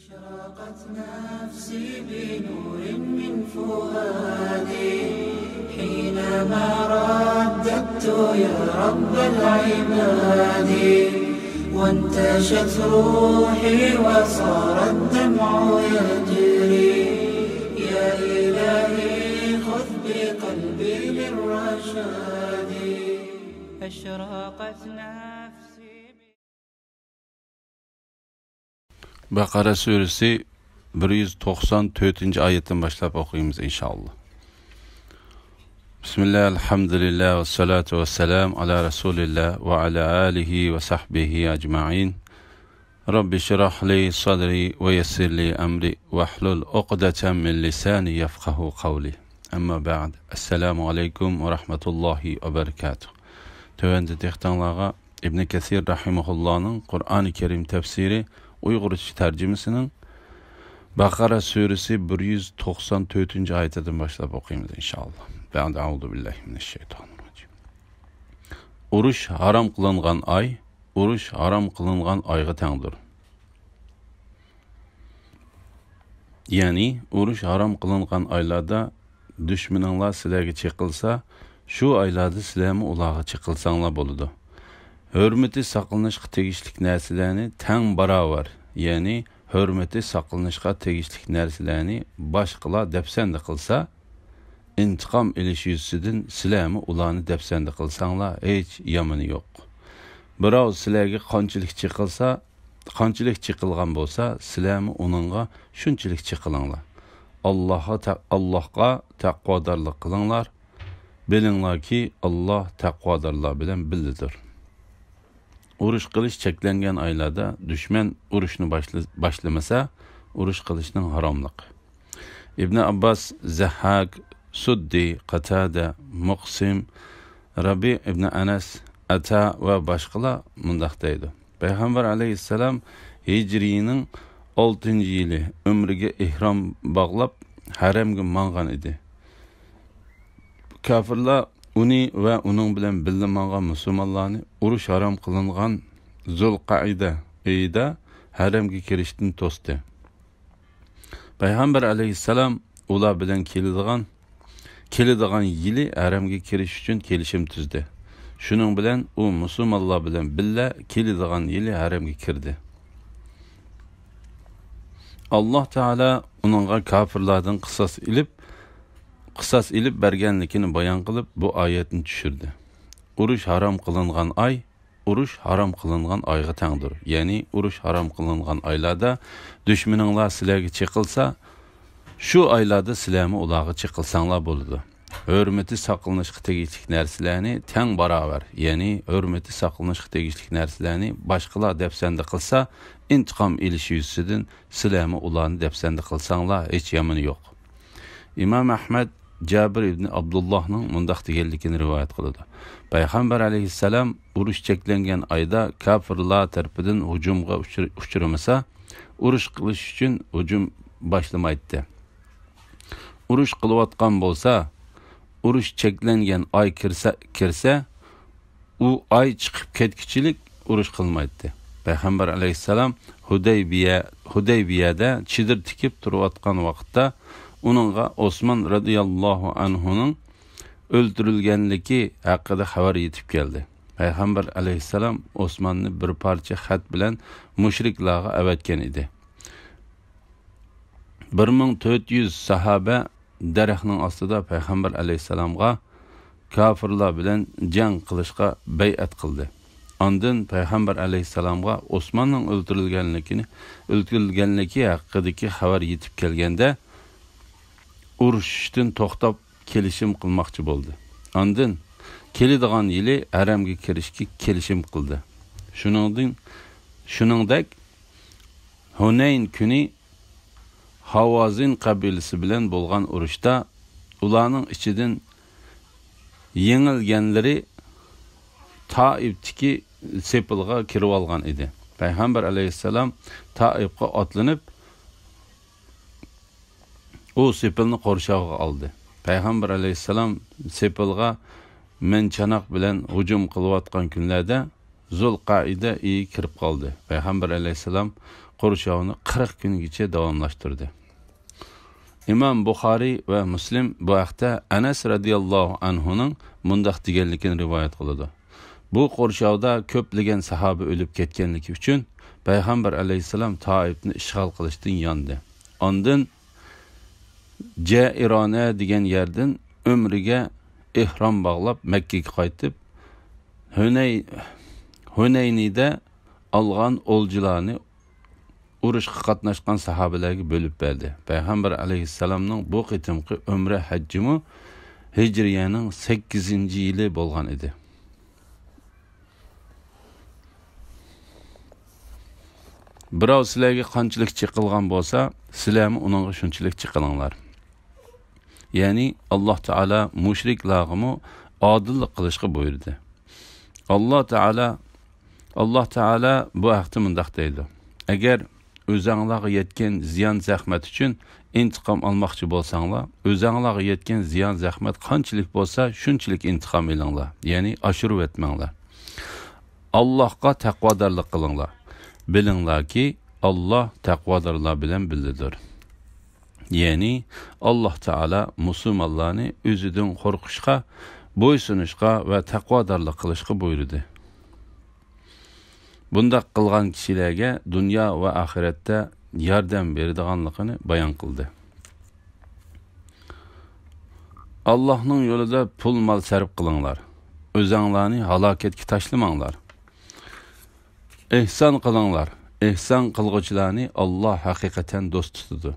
أشرقت نفسي بنور من فؤادي حينما رددت يا رب العباد وانتشت روحي وصار الدمع يجري يا إلهي خذ بقلبي للرشاد أشرقت نفسي. Bakara suresi 194. ayetten başlayıp okuyumuz inşallah. Bismillah, elhamdülillah ve salatu ve selam ala Resulillah ve ala alihi ve sahbihi ecma'in. Rabbi şirah li sadri ve yessir li emri ve hlul uqdeten min lisani yefkahu kavli. Amma ba'd. Esselamu aleyküm ve rahmetullahi ve berekatuhu. Tövende tehtanlığa İbn Kesir rahimahullah'ın Kur'an-ı Kerim tefsiri Uygurca tercümesinin Bakara suresi 194. ayetinden başlayıp okuyayım inşallah. Ben de Euzubillahimineşşeytanirracim. Uruş haram kılıngan ay, uruş haram kılıngan ayga tengdir. Yani uruş haram kılıngan aylarda düşmanınlar sizlerge çekilse, şu aylarda sizlermi ulağa çekilsanlar boludu. Hürmeti saqlanışqa tegishlik narsalarni tang barobar, ya'ni hurmati saqlanishqa tegishlik narsalarni boshqalar dafsanda qilsa, intiqom elish yuzasidan sizlarmi ularni dafsanda qilsanglar hech yomoni yo'q. Birov sizlarga qanchalik chiqilsa, qanchalik chiqilgan bo'lsa, sizlarmi uningga shunchalik chiqilinglar. Allohga taqvodorlik qilinglar. Bilinglarki, Alloh taqvodorlar bilan birlidir. Uruş kılıç çeklengen aylarda düşman uruşunu başlamasa uruş kılıçının haramlık. İbn Abbas, Zahhak, Suddi, Qatada, Muqsim, Rabi İbn Anas, Ata ve başkalar mundaqdaydı. Peygamber aleyhisselam Hicri'nin 6. yılı ömrüge ihram bağlap haremge mangan idi. Kafirler Uni ve onun bilen bildimangan Müslümanlarni uruş haram kılıngan Zulqaide ayida haremge kirishdan to'sdi. Peygamber aleyhisselam ular bilan keladigan yili haremge kirish uchun kelishim tuzdi. Shuning bilan u Müslümanlar bilan billa keladigan yili haremge kirdi. Allah Teala onunga kafirlardan qisas ilib bergenlikini bayan kılıp bu ayetini düşürdü. Uruş haram kılıngan ay, uruş haram kılıngan ayga tengdir. Yani uruş haram kılıngan aylarda düşmanınlar sizlerge çekilsa, şu aylarda sizlermi ulağı çekilsanlar boludu. Hürmeti saqlanışqa tegishlik narsalarni teng barobar, yani hürmeti saqlanışqa tegishlik narsalarni boshqalar dafsanda qilsa, intiqom elish yuzasidan sizlarmi ularni dafsanda qilsanglar hech yomoni yo'q. İmam Ahmed Cabir ibn Abdullah'ın mundaq deganligini rivayet qiladi. Peygamber aleyhisselam uruş çeklengen ayda kafirlar tarafından hücumga uçurmasa, uruş qilish uchun hücum başlamaydı. Uruş qilayotgan bolsa, uruş çeklengen ay kirse, u ay chiqib ketkichilik uruş qilmaydi. Peygamber aleyhisselam Hudaybiyada chidir tikib turayotgan vaqtda onunla Osman radıyallahu anhu'nun öldürülgenligi hakkında haber yetip geldi. Peygamber aleyhisselam Osman'ı bir parça xat bilen müşriklarga evetken idi. 1400 sahabe derehinin aslında Peygamber aleyhisselamga kafirlar bilen jang qilishga bayat qildi. Ondan Peygamber aleyhisselamga Osman'ın öldürülgenligi hakkındaki haber yetip gelgende urushdan to'xtab kelishim qilmoqchi bo'ldi. Ondan keladigan yili haramga kirishga kelishim qildi. Shuningdek Hunayn kuni Havazin qabilasi bilan bo'lgan urushda ularning ichidan yengilganlari Taifdagi sepilga kirib olgan edi. Payg'ambar alayhissalom Taifga otlanib o sepilni qorshog'iga oldi. Peygamber aleyhisselam sepilga men çanak bilen hücum kılıvatkan günlerde Zulqaida iyi kirib qoldi. Payg'ambar alayhisalom qurshovni 40 kungacha davomlashtirdi. İmam Buxoriy va Muslim bu haqda Anas radhiyallohu anhuning mundaq deganligini rivoyat qiladi. Bu qurshovda ko'plagan sahoba o'lib ketganligi uchun Payg'ambar alayhisalom Toifni ishg'ol qilishdan yondi. Ondan Jairona degan yerdan umriga ihrom bog'lab Makkaga qaytib, Hunaynida olgan o'ljilarni urushga qatnashgan sahobalarga bo'lib berdi. Payg'ambar alayhissalomning bu qitimqi umra hajjimi Hijriyaning 8-yili bo'lgan edi. Birov sizlarga qanchalik chiqilgan bo'lsa, sizlarmi uningga shunchalik chiqilinglar. Ya'ni Alloh taolo mushriklarga odillik qilishga buyurdi. Alloh taolo bu haqda mundaq deydi: Agar o'zinglarga yetgan ziyon zahmat uchun intiqom olmoqchi bo'lsanglar, o'zinglarga yetgan ziyon zahmat qanchalik bo'lsa, shunchalik intiqom olinglar. Ya'ni oshirib etmanglar. Allohga taqvodorlik qilinglar. Bilinglarki, Alloh taqvodorlar bilan birlidir. Ya'ni Alloh taolo musulmonlarni o'zidan qo'rqishga, bo'ysunishga va taqvodorlik qilishga buyurdi. Bunda qilgan kishilarga dunyo va oxiratda yordam beradiganligini bayon qildi. Allohning yo'lida pul mol sarf qilinglar. O'zinglarni halokatga tashlamanglar. Ihson qilinglar. Ihson qilguvchilarni Alloh haqiqatan do'st tutadi.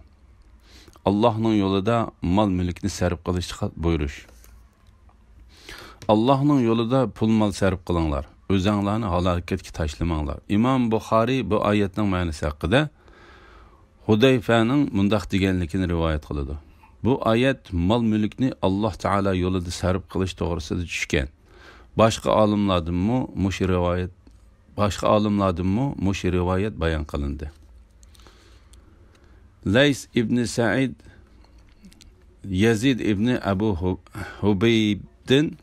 Allohning yo'lida mol mulkni sarf qilishga buyurish. Allohning yo'lida pul mol sarf qilinglar. O'zinglarni halokatga tashlamanglar. Imom Buxoriy bu oyatning ma'nosi haqida Hudayfaning mundaq deganligini rivoyat qiladi. Bu oyat mol mulkni Alloh taolo yo'lida sarf qilish to'g'risida tushgan. Boshqa olimlardanmi mush rivoyat bayon qilindi. Lays ibn Sa'id Yazid ibn Abu Hubaybdan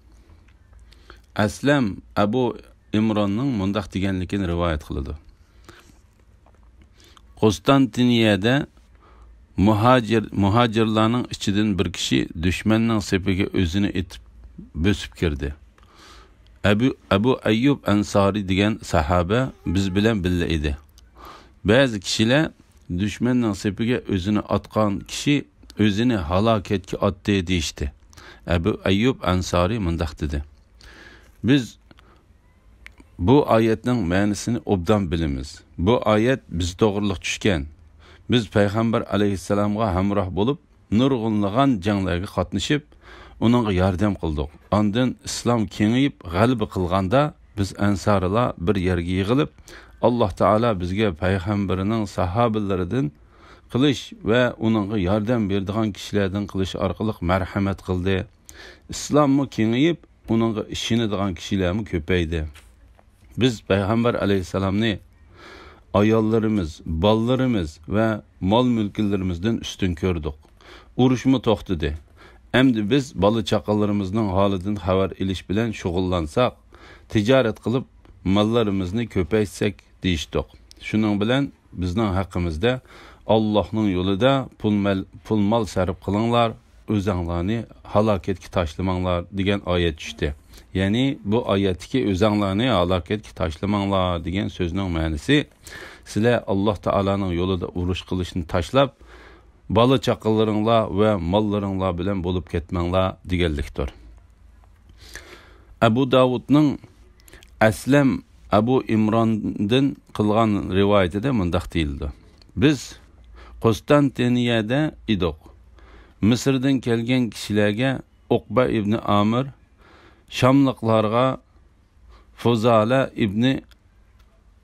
Aslam Abu Imronning mundaq deganligini rivoyat qiladi. Konstantiniyada muhojirlarning ichidan bir kishi dushmanning sepiga o'zini etib bosib kirdi. Abu Ayyub Ansari degan sahaba biz bilan birga edi. Ba'zi kishilar dushmanning sepiga o'zini atgan kishi o'zini halokatga otdi deyishdi. Abu Ayyub Ansari mundaq dedi: Biz bu oyatning ma'nosini obdan bilamiz. Bu oyat biz to'g'riliq tushgan. Biz payg'ambar alayhissalomga hamroh bo'lib, nurg'unlagan janglarga qatnashib, uningga yordam qildik. Ondan islom kengayib, g'alaba qilganda biz ansorilar bir yerga yig'ilib, Alloh taolo bizga payg'ambarining sahobalaridan qilish va uningga yordam beradigan kishilardan qilish orqali marhamat qildi. Islomni kengayib, uningga ishonadigan kishilarmi ko'paydi. Biz payg'ambar alayhisalomni ayollarimiz, bolalarimiz va mol mulklarimizdan ustun ko'rdik. Urushmi to'xtadi. Endi biz bola chaqalarimizning holidan xabar olish bilan shug'ullansak, tijorat qilib mollarimizni ko'paytsak deyishdik. Shuning bilan bizning haqqimizda Allohning yo'lida pul mol sarf qilinglar, o'zinglarni halokatga tashlamanglar degan oyat tushdi. Ya'ni bu oyatdagi o'zinglarni halokatga tashlamanglar degan so'zning ma'nosi sizlar Alloh taolaning yo'lida urush qilishni tashlab, bola chaqalaringlar va mollaringlar bilan bo'lib ketmanglar deganlikdir. Abu Davudning Aslam Abu Imrondan qilgan rivoyatida mundaq deyildi: Biz Konstantiniyada edik. Misrdan kelgan kishilarga Uqba ibn Amir, Shamliqlarga Fuzala ibn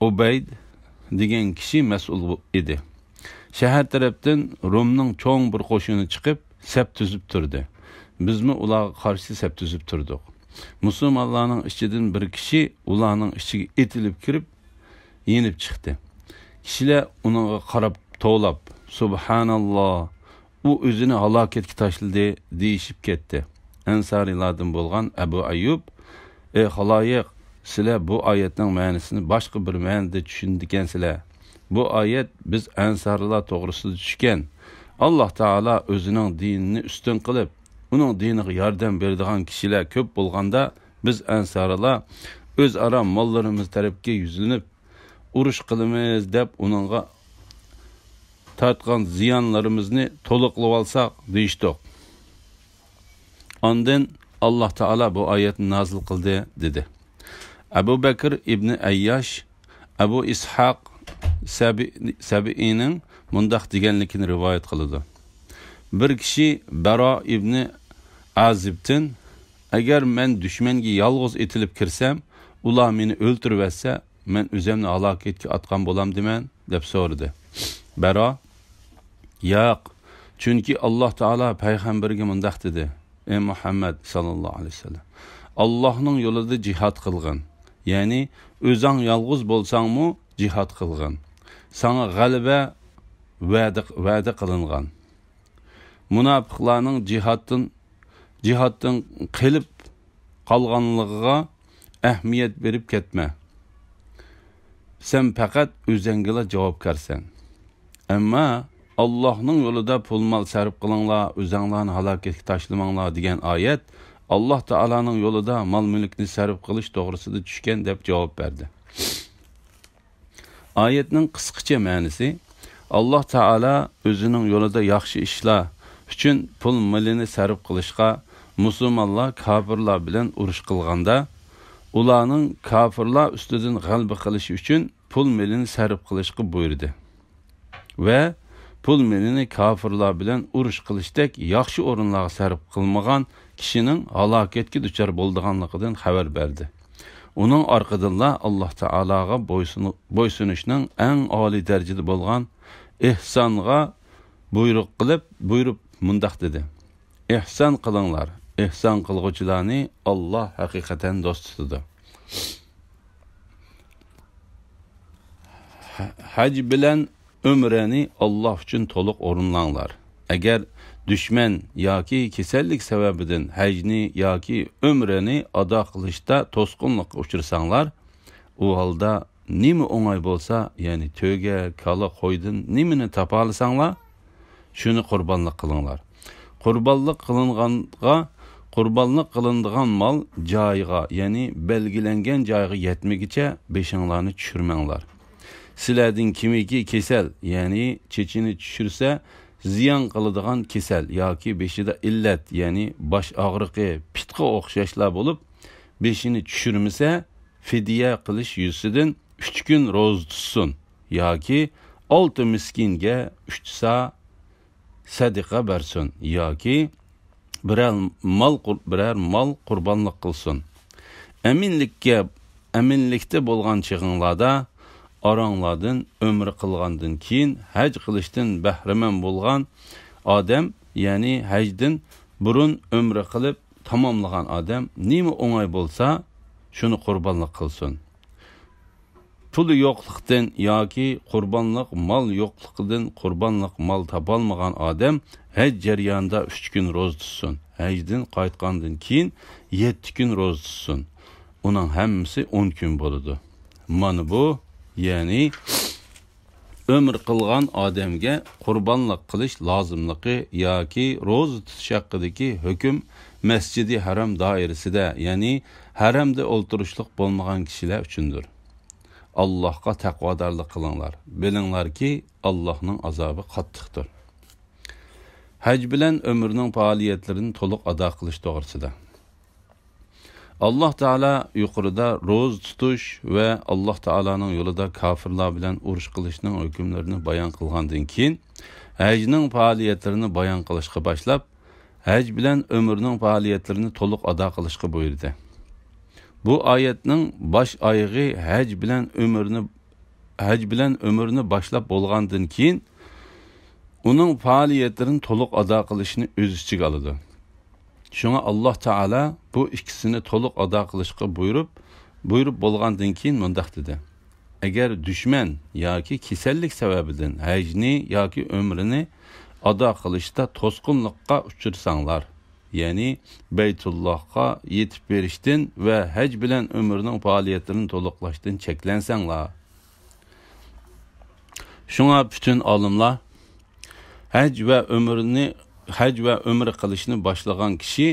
Ubayd degan kishi mas'ul edi. Shahar tarafdan Rumning cho'ng bir qo'shini chiqib, saf tuzib turdi. Bizmi ularga qarshi saf tuzib turdik. Musulmonlarning ichidan bir kishi ularning ichiga etilib kirib, yenib chiqdi. Kishilar unga qarab to'lab, Subhanalloh, u o'zini halokatga tashladi deyishib ketdi. Ansarilardan bo'lgan Abu Ayyub: "Ey xaloyiq, sizlar bu oyatning ma'nosini boshqa bir ma'noda tushundikansizlar. Bu oyat biz ansarlar to'g'risida tushgan. Alloh taolo o'zining dinini ustun qilib, uning diniga yordam beradigan kishilar ko'p bo'lganda, biz ansarlar o'zaro mollarimiz tarafga yuzlanib urush qilamiz deb uningga tortgan ziyonlarimizni to'liqlab olsak deyishdik. Ondan Alloh taolo bu oyatni nozil qildi dedi. Abu Bakr ibn Ayyash Abu Ishaq Sabi'ning mundaq deganligini rivoyat qiladi. Bir kishi Baro ibn Azibdan agar men dushmanga yolg'iz etilib kirsam, ular meni o'ltirib etsa, men o'zimni halokatga atgan bo'lam deman deb so'radi. Baro: "Yo'q, chunki Alloh taolo payg'ambarga mundaq dedi: Ey Muhammad sallallohu alayhi vasallam, Allohning yo'lida jihad qilgin. Ya'ni o'zing yolg'iz bo'lsangmi jihad qilgin. Sana g'alaba va'da qilingan. Munofiqlarning jihaddan qilib qolganligiga ahamiyat berib ketma. Sen faqat o'zingga javobgarsan. Ammo Allohning yo'lida pul-mol sarf qilinglar, o'zinglarni halokatga tashlamanglar degan oyat Alloh taolaning yo'lida mol-mulkni sarf qilish to'g'risida tushgan deb javob berdi. Oyatning qisqacha ma'nosi: Alloh taolo o'zining yo'lida yaxshi ishlar uchun pul-molini sarf qilishga musulmonlar kofirlar bilan urush qilganda, ularning kofirlar ustidan g'alaba qilish uchun pul-molini sarf qilishga buyurdi. Va pul-molini kofirlar bilan urush qilishdek yaxshi o'rinlarga sarf qilmagan kishining halokatga duchor bo'lganligidan xabar berdi. Uning orqadan Alloh taologa bo'ysunishning eng oliy darajada bo'lgan ihsonga buyrup mundaq dedi: "Ihson qilinglar. Ihson qilguvchilarni Alloh haqiqatan do'st tutadi." Haj bilan umrani Alloh uchun to'liq o'rinlanglar. Agar dushman yoki kasallik sababidan hajni yoki umrani ado qilishda to'sqinlikka uchirsanglar, u holda nima o'ng'ay bo'lsa, ya'ni to'ga, kala, qo'ydan nimani topa olsanglar, shuni qurbonlik qilinglar. Qurbonlik qilinadigan mol joyiga, ya'ni belgilangan joyiga yetmagicha beshinglarni tushirmanglar. Sizlardan kimiki kasal, ya'ni chechini tushirsa, ziyon qiladigan kasal yoki beshida illat, ya'ni bosh og'riqi, pitqa o'xshashlar bo'lib, beshini tushirmasa, fidya qilish yuzidan 3 kun ro'za tutsin yoki 6 miskinga 3 sa sadaqa bersin yoki biror mol qurbonlik qilsin. Aminlikda bo'lgan chig'inglarda oranglardan umr qilgandan keyin haj qilishdan bahramand bo'lgan odam, ya'ni hajdan burun umr qilib tamomlagan odam nima o'ng'ay bo'lsa, shuni qurbonlik qilsin. Puli yo'qlikdan yoki qurbonlik mol yo'qligidan qurbonlik mol topolmagan odam haj jarayonida 3 kun ro'za tutsin. Hajdan qaytgandan keyin 7 kun ro'za tutsin. Uning hammasi 10 kun bo'ladi. Mana bu, ya'ni ömür qilgan odamga qurbonlik qilish lozimligi yoki ro'za tutish haqidagi hukm Masjidi Haram doirasida, ya'ni haramda o'ltirishlik bo'lmagan kishilar uchundir. Allohga taqvodorlik qilinglar. Bilinglarki, Allohning azobi qattiqdir. Haj bilan ömrning faoliyatlarini to'liq ado qilish to'g'risida. Alloh taolo yuqorida ro'za tutish va Alloh taolaning yo'lida kofirlar bilan urush qilishning hukmlarini bayon qilgandan keyin hajning faoliyatlarini bayon qilishga boshlab, haj bilan ömrning faoliyatlarini to'liq ado qilishga buyurdi. Bu oyatning bosh oyog'i haj bilan ömrni boshlab bo'lgandan keyin uning faoliyatlarini to'liq ado qilishni o'z ichiga oladi. Şuna Allah Teala bu ikisini to'liq ado qilishga buyurib bo'lgandan keyin mundaq dedi: Agar düşman yoki kasallik sababidan hajni yoki umrini ado qilishda to'sqinlikqa uchirsanglar ya'ni Beytullahga yetib berishdan va haj bilan umrning faoliyatini to'liqlashdan cheklansanglar. Shunga bütün olimlar haj va umr qilishni boshlagan kishi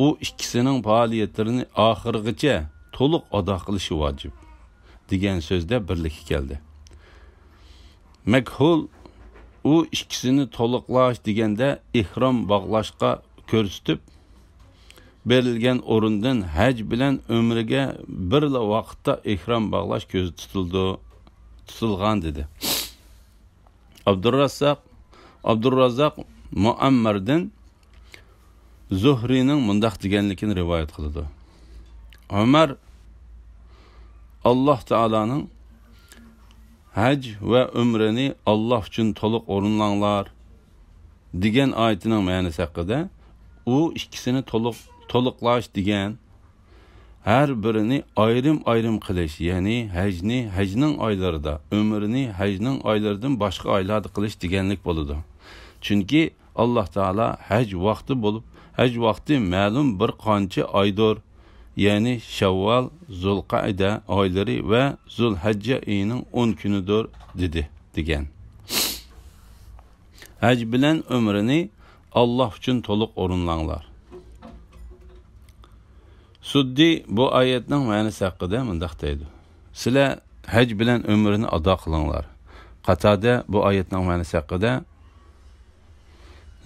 u ikkisining faoliyatlarini oxirigacha to'liq ado qilishi vojib degan so'zda birlikka keldi. Makhul u ikkisini to'liqlash deganda ihrom bog'lashga ko'rsatib berilgan o'rindan haj bilan umriga birla vaqtda ihrom bog'lash ko'z tutilgan dedi. Abdurrazzaq Muammardan Zuhrining mundaq deganligini rivoyat qildi. Umar Alloh taolaning haj va umrani Alloh uchun to'liq o'rinlanglar degan oyatining ma'nosi haqida u ikkisini to'liqlash degan har birini ayrim qilish, ya'ni hajning oylarida, umrni hajning oylaridan boshqa oylarda qilish deganlik bo'ladi. Chunki Alloh taolo haj vaqti ma'lum bir qancha oydir, ya'ni Shavval, Zulqa'da oylari va Zulhajja oyining 10 kunidir dedi degan. Haj bilan umrini Alloh uchun to'liq o'rinlanglar. Suddi bu oyatning ma'nosi haqida mundaq deydi. Sizlar haj bilan umrini ado qilinglar. Qatada bu oyatning ma'nosi haqida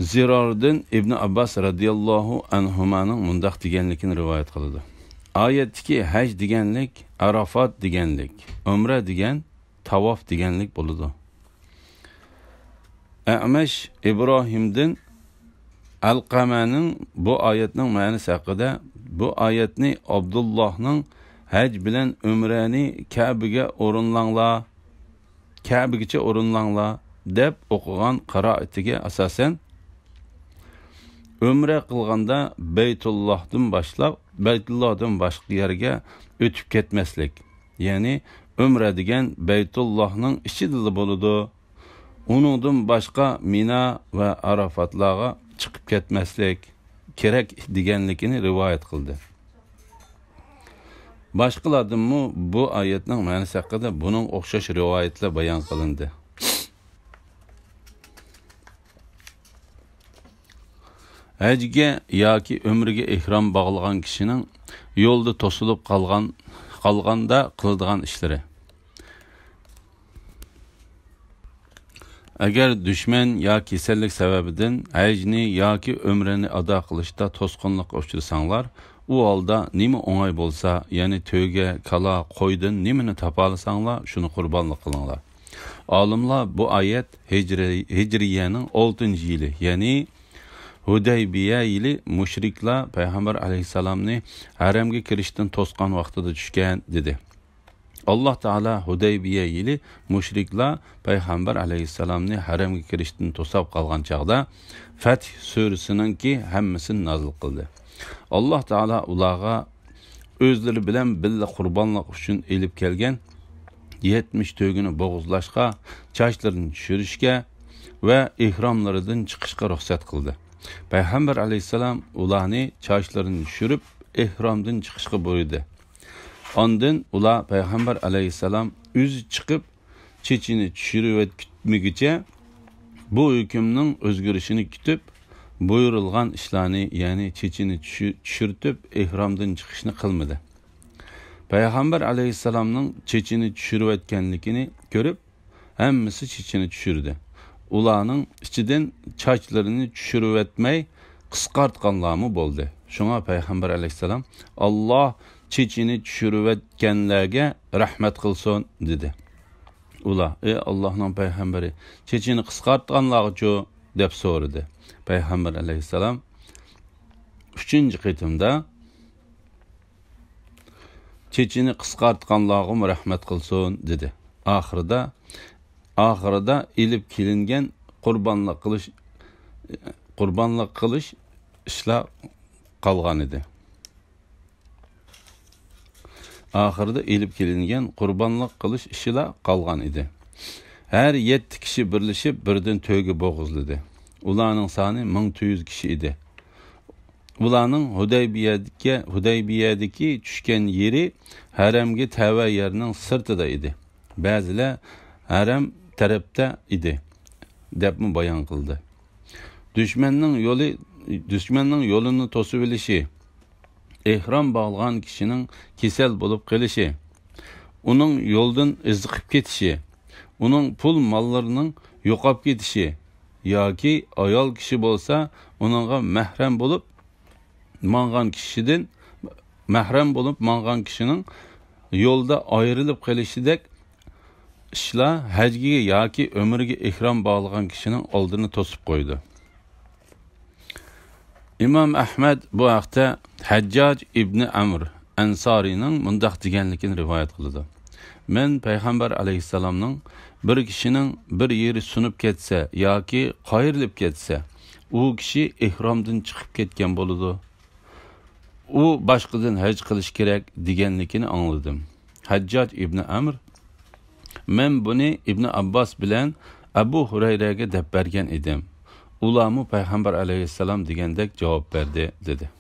Zirordan İbn Abbas radiyallohu anhumaning mundaq deganligini rivoyat qildi. Oyatdagi haj deganlik Arafat deganlik, umra degan tavof deganlik bo'ladi. A'mash Ibrohimdan Alqamaning bu oyatning ma'nosi haqida bu oyatni Abdullohning haj bilan umrani Ka'bagacha o'rinlanglar deb o'qigan qiroatiga asosan umra qilganda Beytullahdan boshqa yerga o'tib ketmaslik. Ya'ni umra degan Beytullahning ichida bo'ladi. Uningdan boshqa Mina va Arafatlarga chiqib ketmaslik kerak deganligini rivoyat qildi. Boshqalardanmi bu oyatning ma'nosi haqida buning o'xshash rivoyatlar bayon qilindi. Hajga yoki umriga ihrom bog'lagan kishining yo'lda to'silib qolganda qiladigan ishlari. Agar dushman yoki kasallik sababidan hajni yoki umrini ado qilishda to'sqinlikqa uchrasanglar, u holda nima o'ng'ay bo'lsa, ya'ni to'yga, kala, qo'ydan nimani topalasanglar, shuni qurbonlik qilinglar. Olimlar bu oyat Hijriyaning 6-yili, ya'ni Hudaybiya yili mushriklar Payg'ambar alayhisalomni haramga kirishdan to'sqan vaqtida tushgan dedi. Alloh taolo Hudaybiya yili mushriklar Payg'ambar alayhisalomni haramga kirishdan to'sab qolgan chaqda Fath surasininki hammasini nozil qildi. Alloh taolo ularga o'zlari bilan billa qurbonlik uchun elib kelgan 70 to'gini bo'g'izlashga, chochlarini tushirishga va ihromlaridan chiqishga ruxsat qildi. Payg'ambar alayhisalom ularni chochlarini tushirib ihromdan chiqishga buyurdi. Ondan ular Payg'ambar alayhisalom o'zi chiqib chechini tushirib kutmagicha bu hukmning o'zgarishini kutib buyurilgan ishlarni, ya'ni chechini tushirtib ihromdan chiqishni qilmadi. Payg'ambar alayhisalomning chechini tushirayotganligini ko'rib, hammasi chechini tushirdi. Ularning ichidan chochlarini tushirib etmay qisqartganlarmi bo'ldi. Shunga Payg'ambar alayhisalom Alloh chechini tushirib etganlarga rahmat qilsin dedi. Ular, ey Allohning payg'ambari, chechini qisqartganlarga deb so'radi. Payg'ambar alayhisalom 3-qitimda chechini qisqartganlarga rahmat qilsin dedi. Oxirida ilib kelingan qurbonlik qilish ishlar qolgan edi. Ahirda elib kelingan qurbonlik qilish ishlar qolgan edi. Har 7 kishi birlashib birdan to'yga bo'g'izladi. Ularning soni 1200 kishi edi. ularning Hudaybiyadagi tushgan yeri haramga tava yerning sirtida edi. Ba'zilar haram tarafda edi debmi bayon qildi. Düşmanning yo'lini to'sib olishi, ihrom bog'lagan kishining kasal bo'lib qolishi, uning yo'ldan iziqib ketishi, uning pul mollarining yo'qolib ketishi yoki ayol kishi bo'lsa, uningga mahram bo'lib mangan kishining yo'lda ayrilib qolishidek ishlar hajga yoki umriga ihrom bog'lagan kishining oldini to'sib qo'ydi. İmam Ahmad bu haqda Hajjaj ibn Amr Ansarining mundaq deganligini rivoyat qildi. Men payg'ambar alayhissalomning bir kishining bir yeri sunib ketsa yoki qayrilib ketsa, u kishi ihromdan chiqib ketgan bo'ladi. U boshqadan haj qilish kerak deganligini angladim. Hajjaj ibn Amr men buni Ibn Abbas bilan Abu Hurayraga deb bergan edim. Ulamı Peygamber aleyhisselam degandek cevap verdi dedi.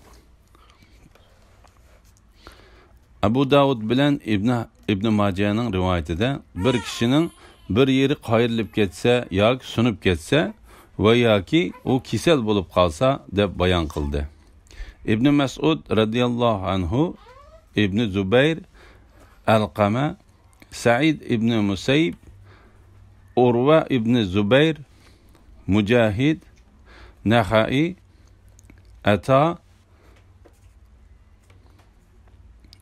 Abu Davud bilan İbn Majah'ning rivayetida bir kishining bir yeri qayrilib ketsa yoki sunib ketsa va yoki u kasal bo'lib qolsa deb bayon qildi. İbn Mas'ud radhiyallohu anhu, İbn Zubayr, Alqama, Sa'id ibn Musayyib, Urva ibn Zubayr, Mücahid, Nahai, Ata,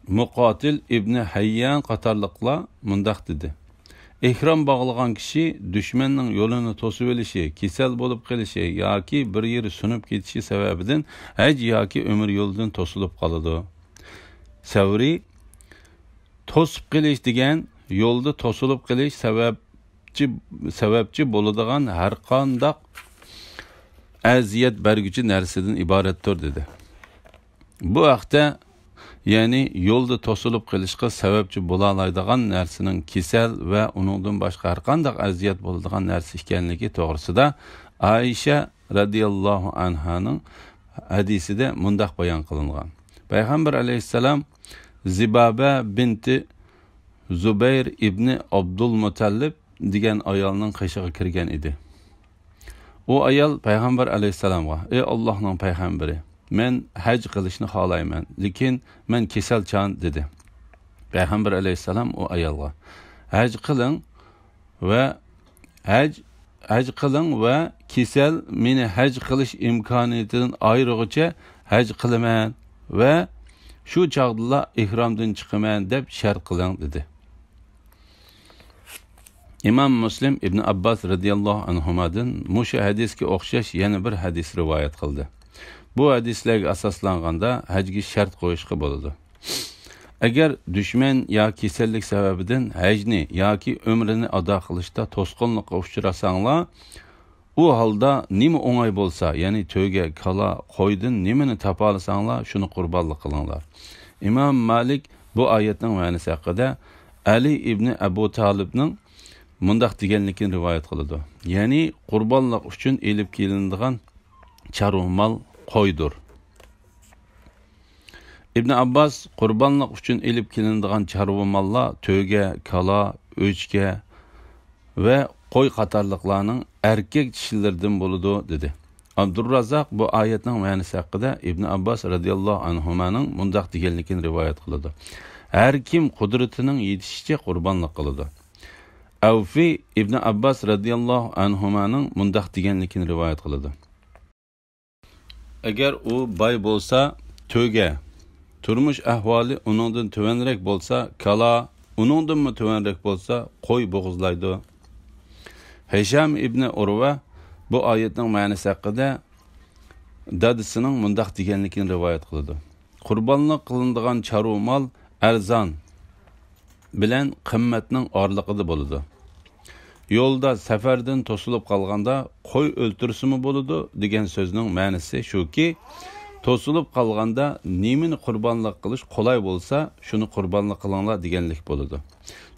Muqatil ibn Hayyan qatarlıqlar mundaq dedi. İhram bağlagan kishi düşmanning yo'lini to'sib olishi, kasal bo'lib qolishi yoki bir yeri sunib ketishi sababidan haj yoki umr yo'lidan to'silib qoladi. Savri to'sib qolish degan yo'lda to'silib qolish sababchi bo'ladigan har qanday aziyat berguchi narsadan iboratdir dedi. Bu haqda ya'ni yo'lda to'silib qolishga sababchi bo'la oladigan narsaning kasal va uningdan boshqa har qanday aziyat bo'ladigan narsa ekanligi to'g'risida Aisha radhiyallohu anhaning hadisida mundaq bayon qilingan. Payg'ambar alayhissalom Zibaba binti Zubayr ibn Abdul Mutallib degan ayolning qishig'iga kirgan edi. O ayol Payg'ambar alayhissalomga: "Ey Allohning payg'ambari, men haj qilishni xohlayman, lekin men kasalchan" dedi. Payg'ambar alayhissalom o ayolga: "Haj qiling va kasal meni haj qilish imkoniyatidan ayirg'icha haj qilaman va shu chaqdilla ihromdan chiqaman deb shart qiling" dedi. İmam Muslim İbn Abbas radhiyallohu anhumadan mushu hadisga o'xshash yana bir hadis rivoyat qildi. Bu hadislarga asoslanganda hajga shart qo'yishga bo'ladi. Agar dushman yoki kasallik sababidan hajni yoki umrini ado qilishda to'sqinlikqa uchrasanglar, u holda nima o'ng'ay bo'lsa, ya'ni to'yga, kala, qo'ydan nimani topa olsanglar, shuni qurbonlik qilinglar. İmam Malik bu oyatning ma'nosi haqida Ali ibn Abu Talibning mundaq deganligini rivoyat qiladi. Ya'ni qurbonlik uchun elib kelinadigan charuvmal qo'ydir. İbn Abbas qurbonlik uchun elib kelinadigan charuvmallar to'yga, kala, o'chga va qo'y qatorliqlarning erkak kishilardan bo'ladi dedi. Abdurrazzaq bu oyatning ma'nosi haqida İbn Abbas radhiyallohu anhumaning mundaq deganligini rivoyat qiladi. Har kim qudratining yetishicha qurbonlik qiladi. Avfi İbn Abbas radhiyallohu anhumaning mundaq deganligini rivoyat qiladi. Agar u boy bo'lsa, to'yga, turmush ahvoli uningdan tuvanroq bo'lsa, kala, uningdanmi tuvanroq bo'lsa, qo'y bo'g'izlaydi. Hisham ibn Urva bu oyatning ma'nosi haqida dadisining mundaq deganligini rivoyat qiladi. Qurbonlik qilinadigan charuv mol arzon bilan qimmatning orliqida bo'ladi. Yo'lda safardan to'silib qolganda qo'y o'ltirsimi bo'ladi degan so'zning ma'nosi shuki, to'silib qolganda nimani qurbonlik qilish qulay bo'lsa, shuni qurbonlik qilinglar deganlik bo'ladi.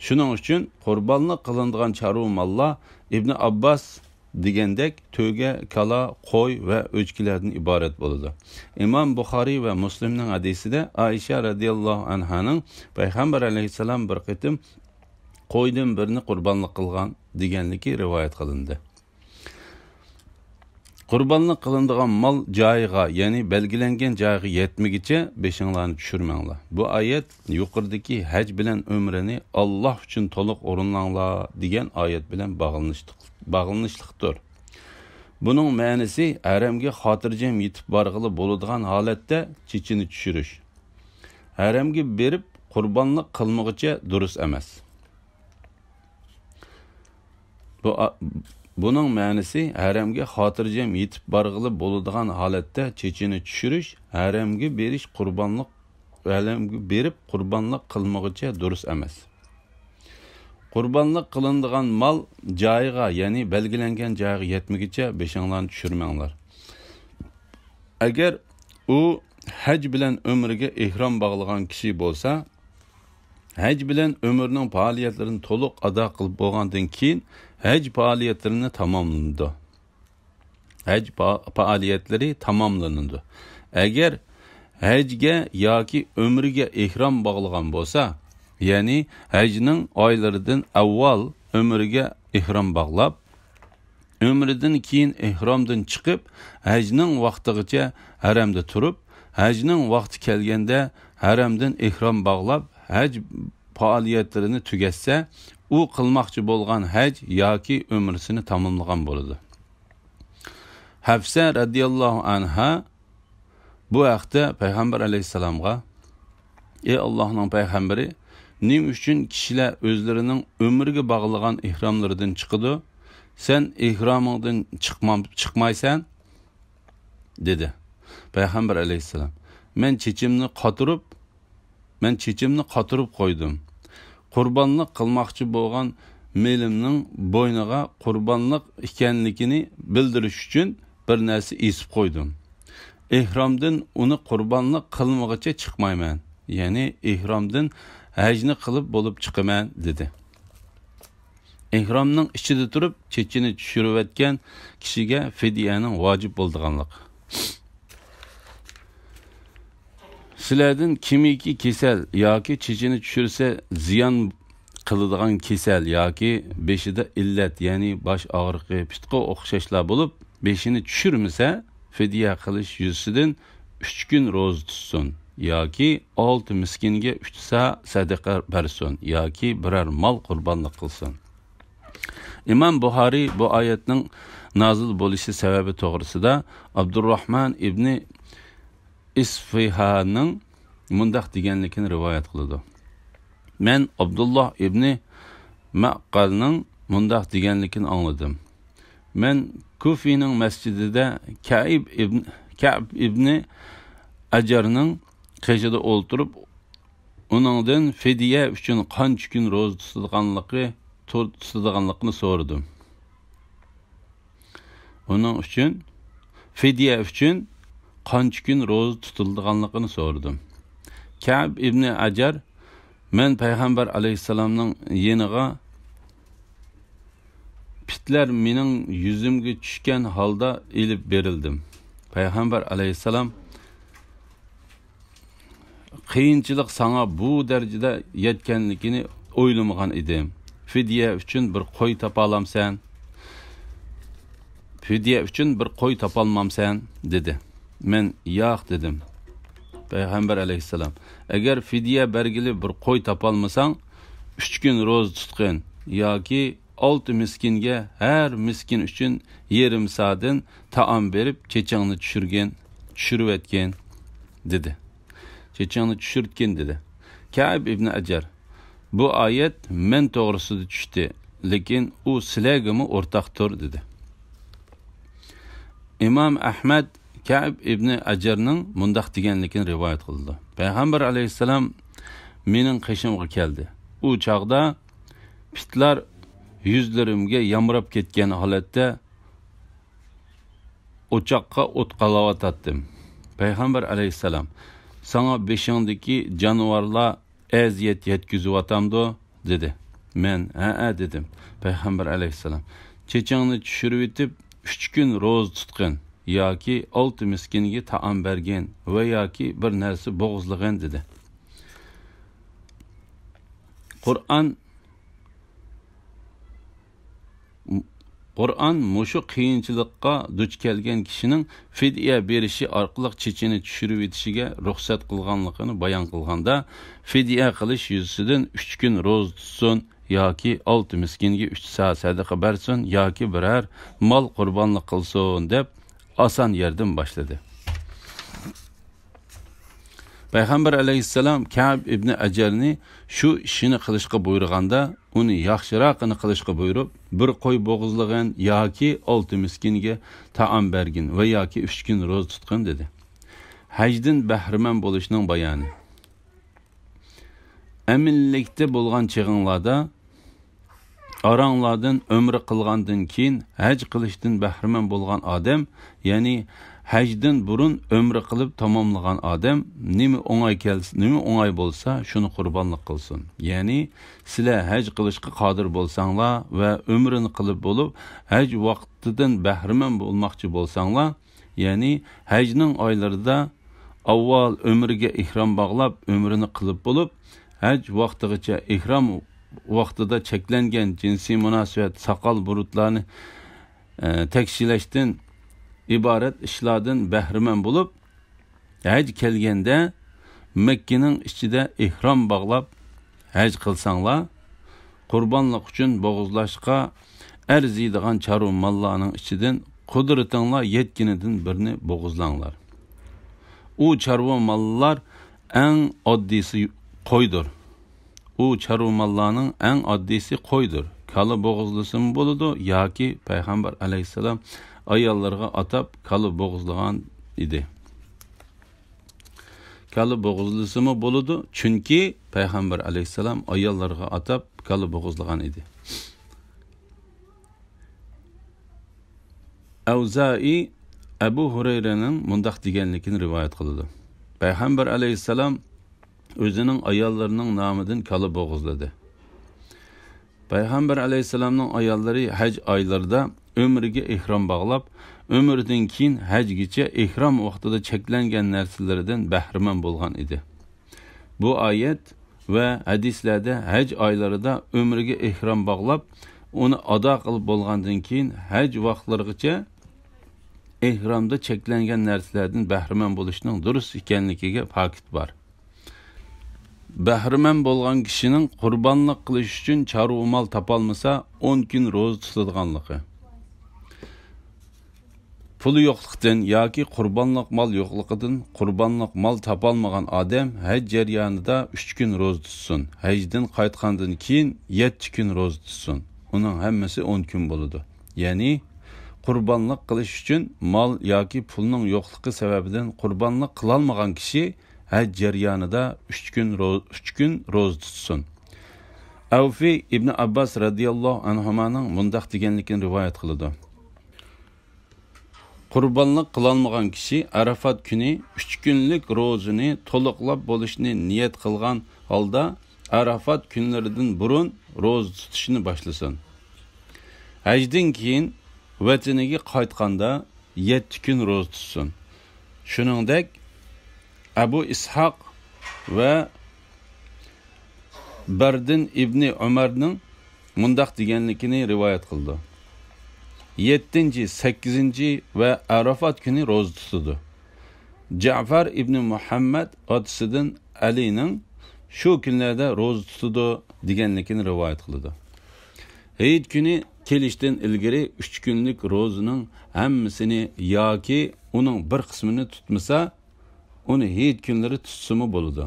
Shuning uchun qurbonlik qilinadigan charuv mollar Ibn Abbas degandek to'ga, kala, qo'y va o'chkilardan iborat bo'ladi. Imom Buxoriy va Muslimning hadisida Aisha radhiyallohu anhaning payg'ambar alayhisalom bir qitim qo'ydan birini qurbonlik qilgan deganligi rivoyat qilindi. Qurbonlik qilinadigan mol joyiga, ya'ni belgilangan joyiga yetmagicha beshinglarni tushirmanglar. Bu oyat yuqoridagi haj bilan umrini Alloh uchun to'liq o'rinlanglar degan oyat bilan bog'lanishliqdir. Buning ma'nosi haramga xotirjam yetib borg'ili bo'ladigan holatda chechini tushirish. Haramga berib qurbonlik qilmoqcha durust emas. Bunun ma'nosi haramga xotirjam yetib borg'ili bo'ladigan holatda chechini tushirish, haramga berib qurbonlik qilmoqcha durust emas. Qurbonlik qilinadigan mol joyiga, ya'ni belgilangan joyiga yetmagicha beshinglarni tushirmanglar. Agar u haj bilan umriga ihrom bog'lagan kishi bo'lsa, haj bilan umrning faoliyatlarini to'liq ado qilib bo'lgandan keyin haj faoliyatlarini tamomlanadi. Haj faoliyatlari tamomlanadi. Agar hajga yoki umriga ihrom bog'lagan bo'lsa, ya'ni hajning oylaridan avval umriga ihrom bog'lab, umridan keyin ihromdan chiqib, hajning vaqtigacha haramda turib, hajning vaqti kelganda haramdan ihrom bog'lab, haj faoliyatlarini tugatsa, u qilmoqchi bo'lgan haj yoki umrisini tamomlagan bo'ladi. Hafsa radhiyallohu anha bu haqda payg'ambar alayhisalomga: "Ey Allohning payg'ambari, nim uchun kishilar o'zlarining umriga bog'lagan ihromlaridan chiqadi, sen ihromingdan chiqmaysan?" dedi. Payg'ambar alayhisalom: "Men chechimni qotirib qo'ydim. Qurbonlik qilmoqchi bo'lgan melimning bo'yniga qurbonlik ekanligini bildirish uchun bir narsa esib qo'ydim. Ihromdan uni qurbonlik qilmoqcha chiqmayman. Ya'ni ihromdan hajni qilib bo'lib chiqaman" dedi. Ihromning ichida turib chechini tushirayotgan kishiga fidyaning vojib bo'lganligi. Sizlardan kimiki kasal yoki chechini tushirsa ziyon qiladigan kasal yoki beshida illat, ya'ni bosh og'riqi, pitqa o'xshashlar bo'lib, beshini tushirmasa, fidya qilish yuzidan 3 kun ro'za tutsin yoki 6 miskinga 3 sa sadaqa bersin yoki biror mol qurbonlik qilsin. Imom Buxoriy bu oyatning nozil bo'lishi sababi to'g'risida Abdurrahman ibn Isfihaning mundaq deganligini rivoyat qiladi. Men Abdulloh ibn Maqqalning mundaq deganligini angladim. Men Kufining masjidida Ka'b ibn Ajarning qishida o'ltirib, uningdan fidya uchun qancha kun ro'za tutadiganligini so'radim. Uning uchun fidya uchun qancha kun ro'za tutilganligini so'radim. Ka'b ibn Ajar: "Men payg'ambar alayhisalomning yeniga pitlar mening yuzimga tushgan holda ilib berildim. Payg'ambar alayhisalom: qiyinchilik sana bu darajada yetganligini o'ylamagan edim. Fidya uchun bir qo'y topalamsan? Fidya uchun bir qo'y topolmamsan?" dedi. Men yo'q dedim. Payg'ambar alayhisalom: "Agar fidya bergili bir qo'y topolmasang, 3 kun ro'za tutqin yoki 6 miskinga har miskin uchun yerim saatdan taom berib chechangni tushirib etgan" dedi. Chechangni tushirtgin dedi. Ka'b ibn Ajar: "Bu oyat men to'g'risida tushdi, lekin u sizlarga o'rtaqdir" dedi. Imom Ahmad Ka'b ibn Ajarning mundaq deganligini rivoyat qildi. Payg'ambar alayhisalom mening qishimga keldi. U chaqda pitlar yuzlarimga yamrab ketgan holatda o'choqqa o't qalavatdim. Payg'ambar alayhisalom: "Sana beshingdagi jonivorlar aziyat yetkazyapti" dedi. Men "Ha" dedim. Payg'ambar alayhisalom: chechingni tushirib etib 3 kun ro'za tutqin yoki 6 miskinga taom bergin va yoki bir narsa bo'g'izlagan dedi. Qur'on mushu qiyinchilikqa duch kelgan kishining fidya berishi orqali chechini tushirib etishiga ruxsat qilganligini bayon qilganda, fidya qilish yuzasidan 3 kun ro'za tutsin yoki 6 miskinga 3 soat sadaqa bersin yoki biror mol qurbonlik qilsin deb oson yerdan boshladi. Payg'ambar alayhissalom Ka'b ibn Ajarni shu ishini qilishga buyurganda, uni yaxshiroqini qilishga buyurib, bir qo'y bo'g'izlagan yoki 6 miskinga taom bergin va yoki 3 kun ro'za tutqin dedi. Hajdan bahramand bo'lishning bayoni. Aminlikda bo'lgan chig'inglarda aranglardan umri qilgandan keyin haj qilishdan bahramand bo'lgan odam, ya'ni hajdan burun umri qilib tamomlagan odam nima o'ng'ay kelsa, nima o'ng'ay bo'lsa, shuni qurbonlik qilsin. Ya'ni sizlar haj qilishga qodir bo'lsanglar va umrini qilib bo'lib, haj vaqtidan bahramand bo'lmoqchi bo'lsanglar, ya'ni hajning oylarida avval umriga ihrom bog'lab, umrini qilib bo'lib, haj vaqtigacha ihrom vaqtida cheklangan jinsiy munosabat, soqol burutlarni tekshilashdan iborat ishlardan bahramand bo'lib, haj kelganda Makkaning ichida ihrom bog'lab haj qilsanglar, qurbonlik uchun bo'g'izlashga arziydigan charu mollarning ichidan qudratinglar yetganidan birini bo'g'izlanglar. U charvo mollar eng oddiysi qo'ydir. U charvo mollarning eng oddiysi qo'ydir. Kala bo'g'izlasimi bo'ladi yoki payg'ambar alayhissalom ayollarga atab kala bo'g'izlagan edi. Kala bo'g'izlasimi bo'ladi, chunki payg'ambar alayhissalom ayollarga atab kala bo'g'izlagan edi. Avza'i Abu Hurayraning mundaq deganligini rivoyat qildi. Payg'ambar alayhissalom o'zining ayollarining nomidan kala bo'g'izladi. Payg'ambar alayhissalomning ayollari haj oylarida umriga ihrom bog'lab, umridan keyin hajgacha ihrom vaqtida cheklangan narsalardan bahramand bo'lgan edi. Bu oyat va hadislarda haj oylarida umriga ihrom bog'lab, uni ado qilib bo'lgandan keyin haj vaqtlarigacha ihromda cheklangan narsalardan bahramand bo'lishning durust ekanligiga fakit bor. Bahramand bo'lgan kishining qurbonlik qilish uchun chorva mol topolmasa 10 kun ro'za tutadiganligi. Puli yo'qlikdan yoki qurbonlik mol yo'qligidan qurbonlik mol topolmagan odam haj jarayonida 3 kun ro'za tutsin. Hajdan qaytgandan keyin 7 kun ro'za tutsin. Uning hammasi 10 kun bo'ladi. Ya'ni qurbonlik qilish uchun mol yoki pulning yo'qligi sababidan qurbonlik qila olmagan kishi haj jarayonida 3 kun ro'za tutsin. Avfi ibn Abbas radhiyallohu anhumaning mundaq deganligini rivoyat qiladi. Qurbonlik qilolmagan kishi Arafat kuni 3 kunlik ro'zani to'liqlab bo'lishni niyat qilgan holda Arafat kunlaridan burun ro'za tutishni boshlasin. Hajdan keyin vataniga qaytganda 7 kun ro'za tutsin. Shuningdek Abu Ishaq va Bardin ibn Umarning mundaq deganligini rivoyat qildi. 7, 8 va Arafat kuni ro'za tutdi. Ja'far ibn Muhammad otasidan Alining shu kunlarda ro'za tutdi deganligini rivoyat qildi. Hayit kuni kelishdan ilgari 3 kunlik ro'zaning hammasini yoki uning bir qismini tutmasa, uni hayit kunlari tutsimi bo'ladi.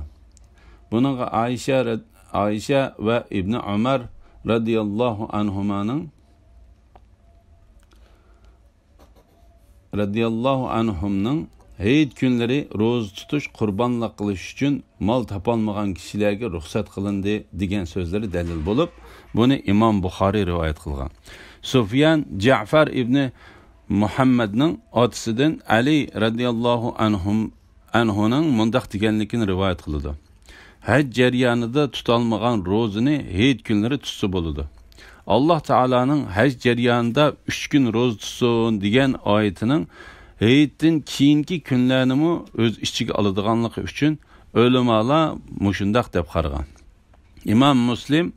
Buningga Aisha va Ibn Umar radhiyallohu anhumning hayit kunlari ro'za tutish qurbonlik qilish uchun mol topolmagan kishilarga ruxsat qilindi degan so'zlari dalil bo'lib, buni Imom Buxoriy rivoyat qilgan. Sufyan Ja'far ibn Muhammadning otasidan Ali radhiyallohu anhuning mundaq deganligini rivoyat qildi. Haj jarayonida tutolmagan ro'zani hayit kunlari tutsa bo'ladi. Allah Taala'nın hac jarayonida 3 kun roza tutsin degan oyatining hayitdan keyingi kunlarni o'z ichiga oladiganligi uchun ulamolar mushundaq deb qaragan. İmam Muslim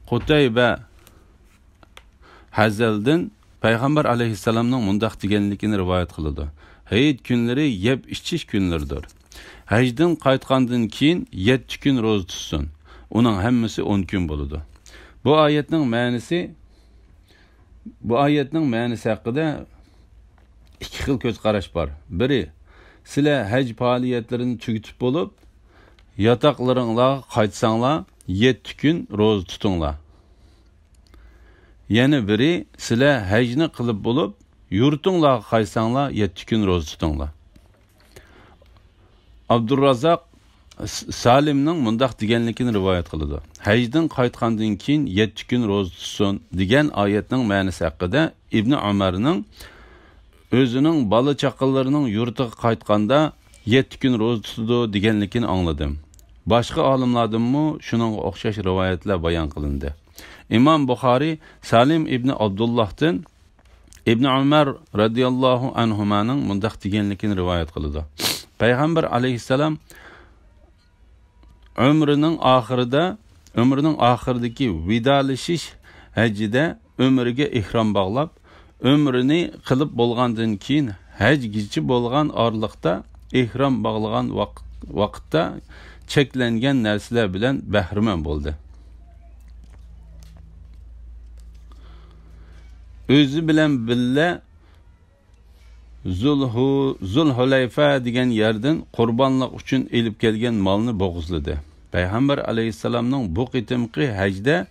Qutayba Hazaldan Peygamber aleyhisselamның mundaq deganligini rivoyat qiladi. Hayit kunlari yeb ichish kunlaridir. Hajdan qaytgandan keyin 7 kun roza tutsin. Uning hammasi 10 kun bo'ladi. Bu oyatning ma'nosi haqida ikki xil ko'z qarash bor. Biri, sizlar haj faoliyatlarini tugatib bo'lib, yotoqlaringizga qaytsanglar 7 kun roza tutinglar. Yana biri, sizlar hajni qilib bo'lib, yurtinglarga qaysanglar 7 kun roza tutinglar. Abdurrazzaq Salimning mundaq deganligini rivoyat qiladi. Hajdan qaytgandan keyin 7 kun roza tutsin degan oyatning ma'nosi haqida Ibn Umarning o'zining bola chaqalarining yurtiga qaytganda 7 kun roza tutdi deganligini angladim. Boshqa olimlardanmi shuningga o'xshash rivoyatlar bayon qilindi. İmam Buxoriy Salim ibn Abdullahdan İbn Umar radhiyallohu anhumaning mundaq deganligini rivoyat qiladi. Payg'ambar alayhissalom ömrünün oxiridagi vidolashish hajida umriga ihrom bog'lab, ömrünü qilib bo'lgandan keyin hajgacha bo'lgan orliqda ihrom bog'lagan vaqtda cheklangan narsalar bilan bahramand bo'ldi. O'zi bilan billa Zulhulayfa degan yerdan qurbonlik uchun elib kelgan molni bo'g'izladi. Payg'ambar alayhissalomning bu qitimqi hajda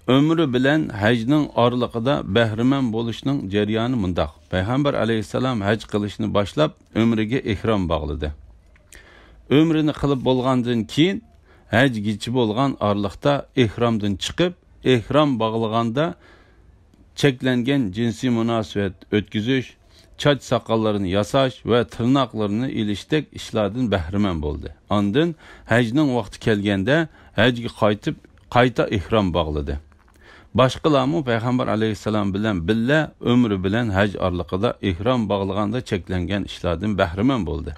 ömrü bilan hajning orliqida bahramand bo'lishning jarayoni mundaq. Payg'ambar alayhissalom haj qilishni boshlab umriga ihrom bog'ladi. Ömrini qilib bo'lgandan keyin hajgacha bo'lgan orliqda ihromdan chiqib, ihrom bog'laganda cheklangan jinsiy munosabat o'tkazish, choch soqollarini yasash va tirnoqlarini ilishdak ishlardan bahramand bo'ldi. Ondan hajning vaqti kelganda hajga qayta ihrom bog'ladi. Boshqalarmi payg'ambar alayhissalom bilan billa umri bilan haj orliqida ihrom bog'laganda cheklangan ishlardan bahramand bo'ldi.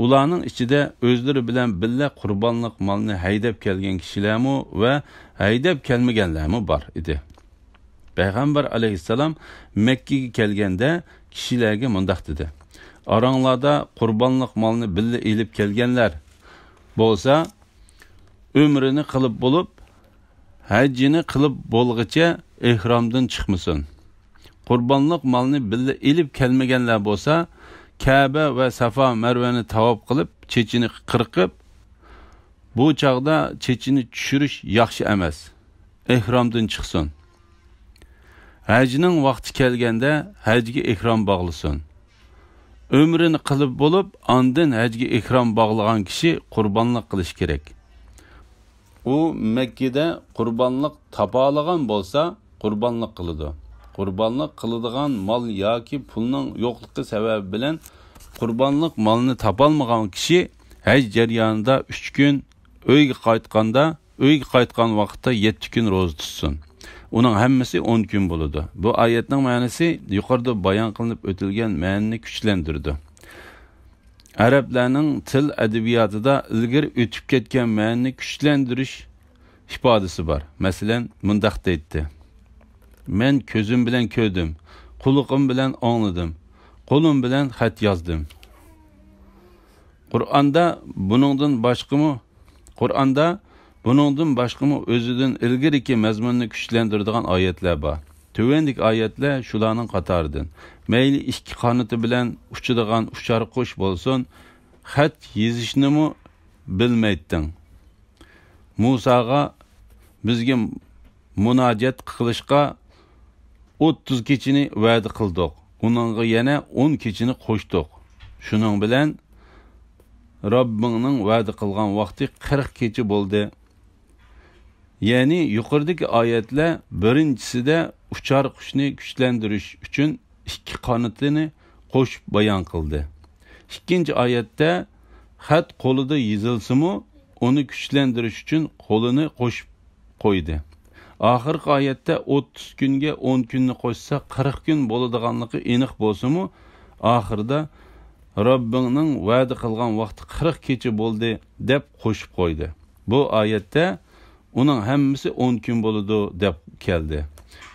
Ularning ichida o'zlari bilan billa qurbonlik molni haydab kelgan kishilarmi va haydab kelmaganlarmi bor edi. Payg'ambar alayhissalom Makkaga kelganda kishilarga mundaq dedi: "Oranglarda qurbonlik molni billa elib kelganlar bo'lsa, umrini qilib bo'lib, hajjini qilib bo'lg'icha ihromdan chiqmasin. Qurbonlik molni billa elib kelmaganlar bo'lsa, Ka'ba va Safa Marvani tavob qilib, chechini qirqib, bu chaqda chechini tushirish yaxshi emas. Ihromdan chiqsin. Hajning vaqti kelganda hajga ihrom bog'lasin. Umrini qilib bo'lib, ondan hajga ihrom bog'lagan kishi qurbonlik qilish kerak. U Makkada qurbonlik topalagan bo'lsa, qurbonlik qiladi. Qurbonlik qiladigan mol yoki pulning yo'qligi sababi bilan qurbonlik molni topolmagan kishi haj jarayonida 3 kun, uyga qaytgan vaqtda 7 kun roza tutsin. Uning hammasi 10 kun bo'ladi. Bu oyatning ma'nosi yuqorida bayon qilinib o'tilgan ma'noni kuchlantirdi. Arablarning til adabiyotida ilgari o'tib ketgan ma'noni kuchlantirish ifodasi bor. Masalan, mundaq deydi: "Men ko'zim bilan ko'rdim, quloqim bilan angladim, qo'lim bilan xat yozdim." Qur'onda buningdan boshqami o'zidan ilgariki mazmunni kuchlantiradigan oyatlar bor. Tövendeki ayetler şularning qatoridan. Mayli ikki qanoti bilan uchadigan uchar qush bo'lsin, xat yezishni bilmayding. Musaga bizga munojat qilishga 30 kechini va'da qildik. Uningga yana 10 kechini qo'shdik. Shuning bilan Rabbingning va'da qilgan vaqti 40 kecha bo'ldi. Yani yuqoridagi oyatlar birinchisida uchar qushni kuchlantirish uchun ikki qanotini qo'shib bayon qildi. Ikkinchi oyatda xat qo'lida yozilsa-mu, uni kuchlantirish uchun qo'lini qo'shib qo'ydi. Oxirgi oyatda 30 kunga 10 kunni qo'shsa 40 kun bo'ladiganligi aniq bo'lsa-mu, oxirida Rabbingning va'da qilgan vaqti 40 kecha bo'ldi deb qo'shib qo'ydi. Bu oyatda uning hammasi 10 kun bo'ladi deb keldi.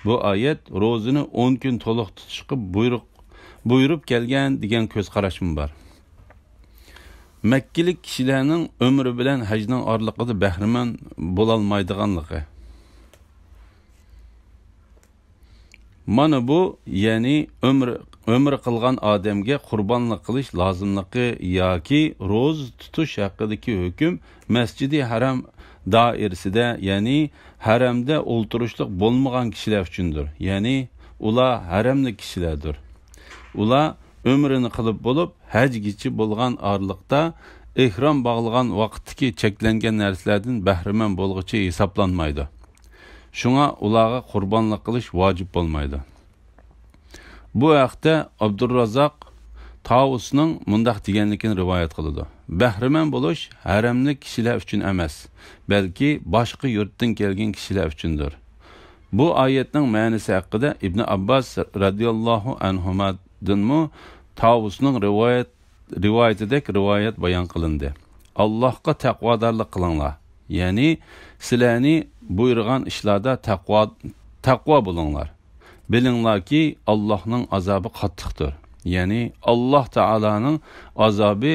Bu oyat ro'zini 10 kun to'liq tutishga buyurib kelgan degan ko'z qarashim bor. Makkilik kishilarning umri bilan hajning oraliqida bahramand bo'la olmaydiganligi. Mana bu, ya'ni umr qilgan odamga qurbonlik qilish lozimligi yoki ro'z tutish haqidagi hukm Masjidi Haram doirasida, ya'ni haramda o'ltirishlik bo'lmagan kishilar uchundir. Ya'ni ular haramli kishilardir. Ular umrini qilib bo'lib, hajgacha bo'lgan oraliqda ihrom bog'lagan vaqtdagi cheklangan narsalardan bahramand bo'lg'ichi hisoblanmaydi. Shunga ularga qurbonlik qilish vojib bo'lmaydi. Bu haqda Abdurrazzoq Tavusning mundaq deganligini rivoyat qiladi. Bahramand bo'lish haramli kishilar uchun emas, balki boshqa yurtdan kelgan kishilar uchundir. Bu oyatning ma'nosi haqida Ibn Abbas radhiyallohu anhumadanmi Tavusning rivoyatidek rivoyat bayon qilindi. Allohga taqvodorlik qilinglar. Ya'ni sizlarni buyurgan ishlarda taqvo bo'linglar. Bilinglarki, Allohning azobi qattiqdir. Ya'ni Alloh taolaning azobi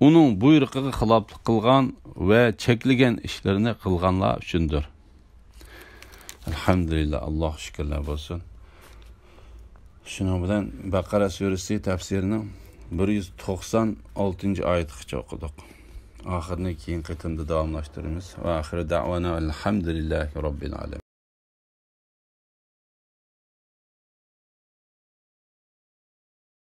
uning buyrug'iga xiloflik qilgan va cheklagan ishlarini qilganlar uchundir. Alhamdulillah, Alloh shukrlar bo'lsin. Shuning bilan Baqara surasi tafsirining 196-oyatigacha o'qidik. Oxirini keyin qitimda davomlashtiramiz. Va oxiri da'vana alhamdulillahi robbil alamin.